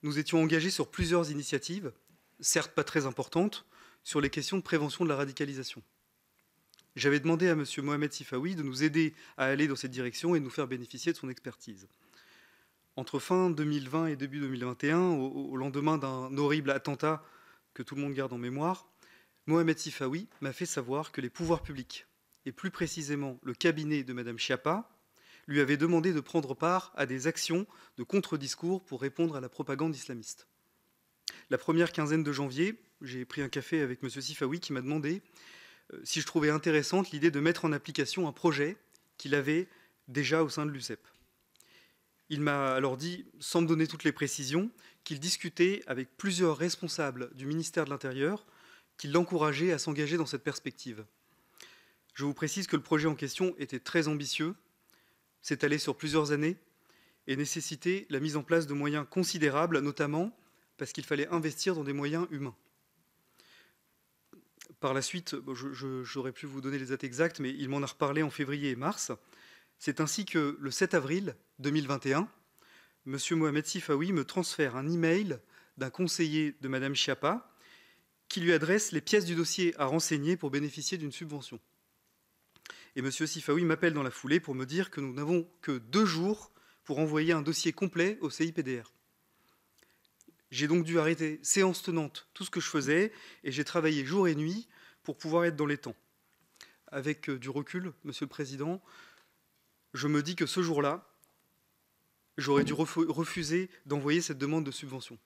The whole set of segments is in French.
nous étions engagés sur plusieurs initiatives, certes pas très importantes, sur les questions de prévention de la radicalisation. J'avais demandé à M. Mohamed Sifawi de nous aider à aller dans cette direction et de nous faire bénéficier de son expertise. Entre fin 2020 et début 2021, au lendemain d'un horrible attentat que tout le monde garde en mémoire, Mohamed Sifawi m'a fait savoir que les pouvoirs publics, et plus précisément le cabinet de Mme Schiappa, lui avaient demandé de prendre part à des actions de contre-discours pour répondre à la propagande islamiste. La première quinzaine de janvier, j'ai pris un café avec M. Sifawi qui m'a demandé si je trouvais intéressante l'idée de mettre en application un projet qu'il avait déjà au sein de l'UCEP. Il m'a alors dit, sans me donner toutes les précisions, qu'il discutait avec plusieurs responsables du ministère de l'Intérieur qui l'encourageaient à s'engager dans cette perspective. Je vous précise que le projet en question était très ambitieux, s'étalait sur plusieurs années et nécessitait la mise en place de moyens considérables, notamment parce qu'il fallait investir dans des moyens humains. Par la suite, j'aurais pu vous donner les dates exactes, mais il m'en a reparlé en février et mars. C'est ainsi que le 7 avril 2021, M. Mohamed Sifawi me transfère un email d'un conseiller de Mme Schiappa qui lui adresse les pièces du dossier à renseigner pour bénéficier d'une subvention. Et M. Sifawi m'appelle dans la foulée pour me dire que nous n'avons que 2 jours pour envoyer un dossier complet au CIPDR. J'ai donc dû arrêter séance tenante tout ce que je faisais et j'ai travaillé jour et nuit pour pouvoir être dans les temps. Avec du recul, Monsieur le Président, je me dis que ce jour-là, j'aurais dû refuser d'envoyer cette demande de subvention.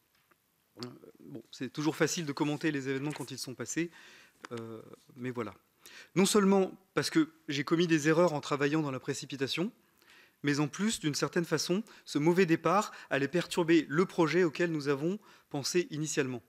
Bon, c'est toujours facile de commenter les événements quand ils sont passés, mais voilà. Non seulement parce que j'ai commis des erreurs en travaillant dans la précipitation, mais en plus, d'une certaine façon, ce mauvais départ allait perturber le projet auquel nous avons pensé initialement.